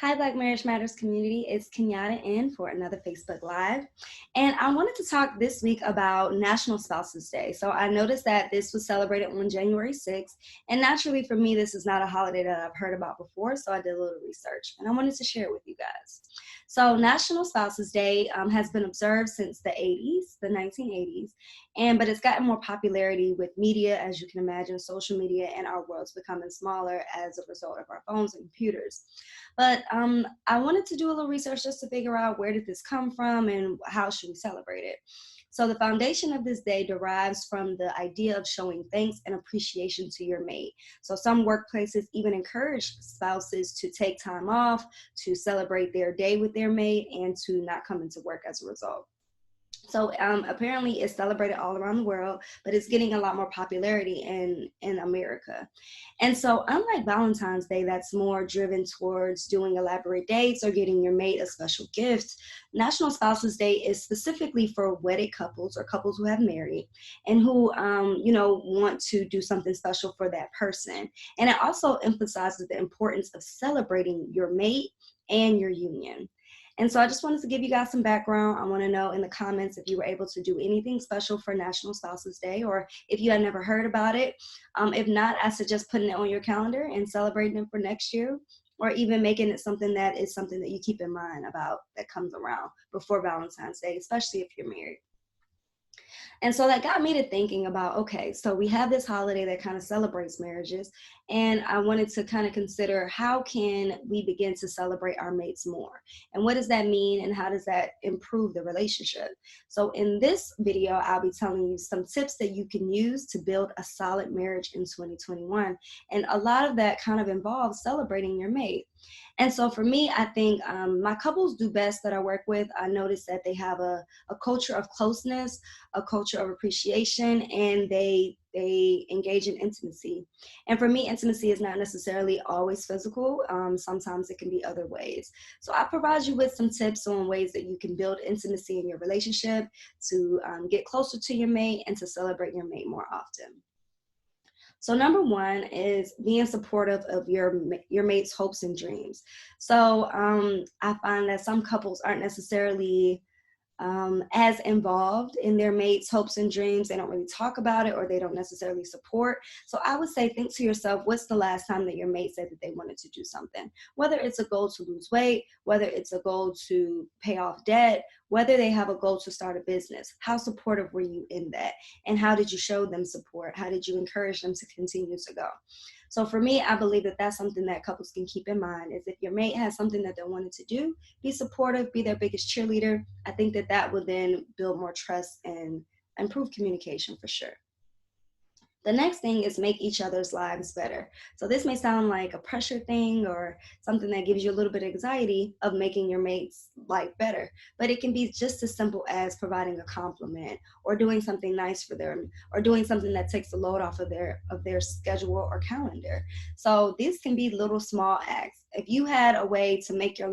Hi, Black Marriage Matters community. It's Kenyatta in for another Facebook Live. And I wanted to talk this week about National Spouses Day. So I noticed that this was celebrated on January 6th. And naturally, for me, this is not a holiday that I've heard about before. So I did a little research and I wanted to share it with you guys. So National Spouses Day has been observed since the 80s, the 1980s. But it's gotten more popularity with media, as you can imagine, social media, and our world's becoming smaller as a result of our phones and computers. But I wanted to do a little research just to figure out where did this come from and how should we celebrate it. So the foundation of this day derives from the idea of showing thanks and appreciation to your mate. So some workplaces even encourage spouses to take time off, to celebrate their day with their mate, and to not come into work as a result. So apparently it's celebrated all around the world, but it's getting a lot more popularity in America. And so unlike Valentine's Day, that's more driven towards doing elaborate dates or getting your mate a special gift, National Spouses Day is specifically for wedded couples or couples who have married and who, want to do something special for that person. And it also emphasizes the importance of celebrating your mate and your union. And so I just wanted to give you guys some background. I want to know in the comments if you were able to do anything special for National Spouses Day or if you had never heard about it. If not, I suggest putting it on your calendar and celebrating it for next year, or even making it something that you keep in mind about that comes around before Valentine's Day, especially if you're married. And so that got me to thinking about, okay, so we have this holiday that kind of celebrates marriages, and I wanted to kind of consider how can we begin to celebrate our mates more? And what does that mean, and how does that improve the relationship? So in this video, I'll be telling you some tips that you can use to build a solid marriage in 2021. And a lot of that kind of involves celebrating your mate. And so for me, I think my couples do best that I work with. I notice that they have a culture of closeness, a culture of appreciation, and they engage in intimacy. And for me, intimacy is not necessarily always physical. Sometimes it can be other ways. So I provide you with some tips on ways that you can build intimacy in your relationship, to get closer to your mate, and to celebrate your mate more often. So number one is being supportive of your mate's hopes and dreams. So I find that some couples aren't necessarily as involved in their mates' hopes and dreams. They don't really talk about it, or they don't necessarily support. So I would say, think to yourself, what's the last time that your mate said that they wanted to do something? Whether it's a goal to lose weight, whether it's a goal to pay off debt, whether they have a goal to start a business, how supportive were you in that? And how did you show them support? How did you encourage them to continue to go? So for me, I believe that that's something that couples can keep in mind, is if your mate has something that they wanted to do, be supportive, be their biggest cheerleader. I think that that will then build more trust and improve communication for sure. The next thing is make each other's lives better. So this may sound like a pressure thing or something that gives you a little bit of anxiety of making your mate's life better, but it can be just as simple as providing a compliment or doing something nice for them or doing something that takes the load off of their schedule or calendar. So these can be little small acts. If you had a way to make your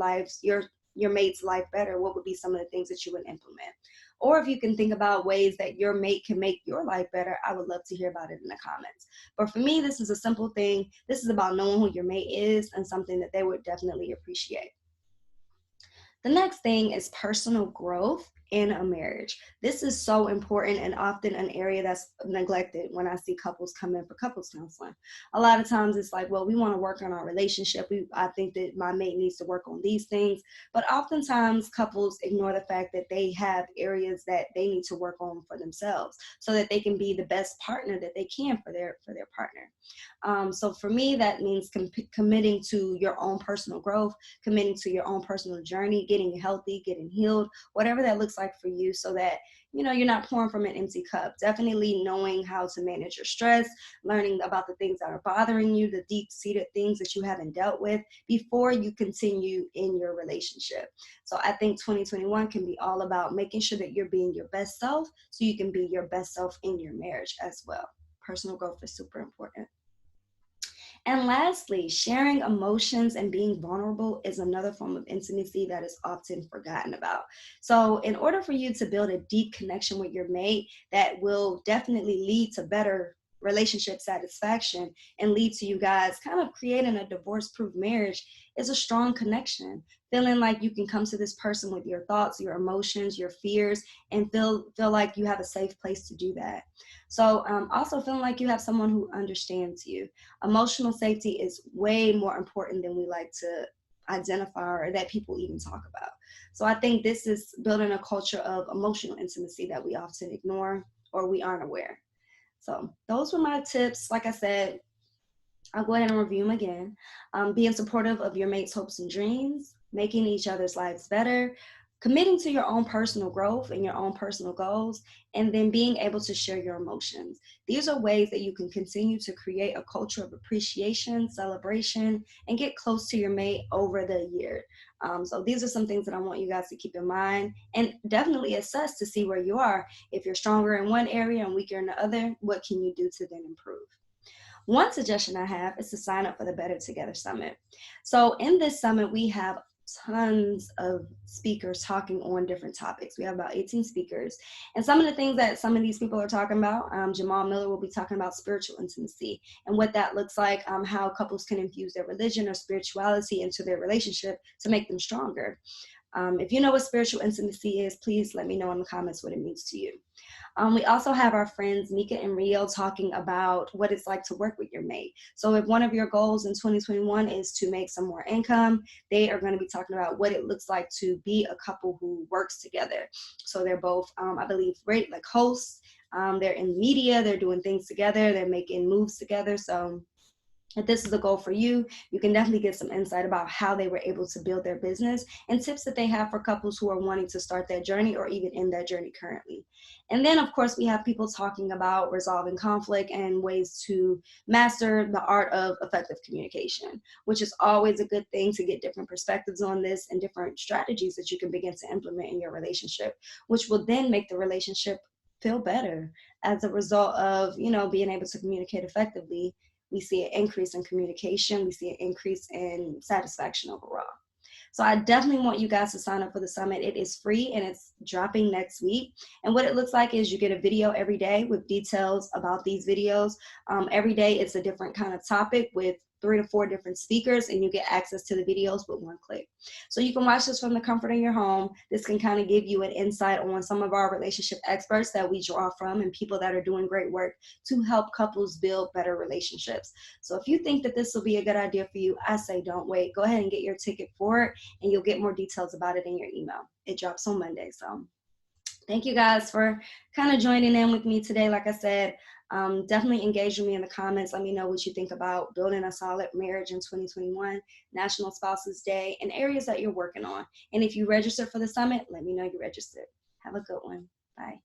mate's life better, what would be some of the things that you would implement? Or if you can think about ways that your mate can make your life better, I would love to hear about it in the comments. But for me, this is a simple thing. This is about knowing who your mate is and something that they would definitely appreciate. The next thing is personal growth in a marriage. This is so important and often an area that's neglected when I see couples come in for couples counseling. A lot of times it's like, well, we want to work on our relationship. I think that my mate needs to work on these things. But oftentimes couples ignore the fact that they have areas that they need to work on for themselves so that they can be the best partner that they can for their partner. So for me, that means committing to your own personal growth, committing to your own personal journey, getting healthy, getting healed, whatever that looks like for you, so that you're not pouring from an empty cup. Definitely knowing how to manage your stress, learning about the things that are bothering you, the deep-seated things that you haven't dealt with before you continue in your relationship. So I think 2021 can be all about making sure that you're being your best self so you can be your best self in your marriage as well. Personal growth is super important. And lastly, sharing emotions and being vulnerable is another form of intimacy that is often forgotten about. So in order for you to build a deep connection with your mate that will definitely lead to better relationship satisfaction and lead to you guys kind of creating a divorce-proof marriage is a strong connection. Feeling like you can come to this person with your thoughts, your emotions, your fears, and feel like you have a safe place to do that. So also feeling like you have someone who understands you. Emotional safety is way more important than we like to identify or that people even talk about. So I think this is building a culture of emotional intimacy that we often ignore or we aren't aware. So those were my tips. Like I said, I'll go ahead and review them again. Being supportive of your mate's hopes and dreams, making each other's lives better, committing to your own personal growth and your own personal goals, and then being able to share your emotions. These are ways that you can continue to create a culture of appreciation, celebration, and get close to your mate over the year. So these are some things that I want you guys to keep in mind and definitely assess to see where you are. If you're stronger in one area and weaker in the other, what can you do to then improve? One suggestion I have is to sign up for the Better Together Summit. So in this summit, we have tons of speakers talking on different topics. We have about 18 speakers. And some of the things that some of these people are talking about, Jamal Miller will be talking about spiritual intimacy and what that looks like, how couples can infuse their religion or spirituality into their relationship to make them stronger. If you know what spiritual intimacy is, please let me know in the comments what it means to you. We also have our friends Mika and Rio talking about what it's like to work with your mate. So if one of your goals in 2021 is to make some more income, they are going to be talking about what it looks like to be a couple who works together. So they're both, I believe, great like hosts. They're in media, they're doing things together, they're making moves together. So if this is a goal for you, you can definitely get some insight about how they were able to build their business and tips that they have for couples who are wanting to start that journey or even in that journey currently. And then, of course, we have people talking about resolving conflict and ways to master the art of effective communication, which is always a good thing to get different perspectives on this and different strategies that you can begin to implement in your relationship, which will then make the relationship feel better as a result of, being able to communicate effectively. We see an increase in communication. We see an increase in satisfaction overall. So I definitely want you guys to sign up for the summit. It is free and it's dropping next week. And what it looks like is you get a video every day with details about these videos. Every day it's a different kind of topic with 3 to 4 different speakers, and you get access to the videos with one click. So you can watch this from the comfort of your home. This can kind of give you an insight on some of our relationship experts that we draw from and people that are doing great work to help couples build better relationships. So if you think that this will be a good idea for you, I say don't wait. Go ahead and get your ticket for it, and you'll get more details about it in your email. It drops on Monday. So thank you guys for kind of joining in with me today. Like I said, definitely engage with me in the comments. Let me know what you think about building a solid marriage in 2021, National Spouses Day, and areas that you're working on. And if you register for the summit, let me know you registered. Have a good one. Bye.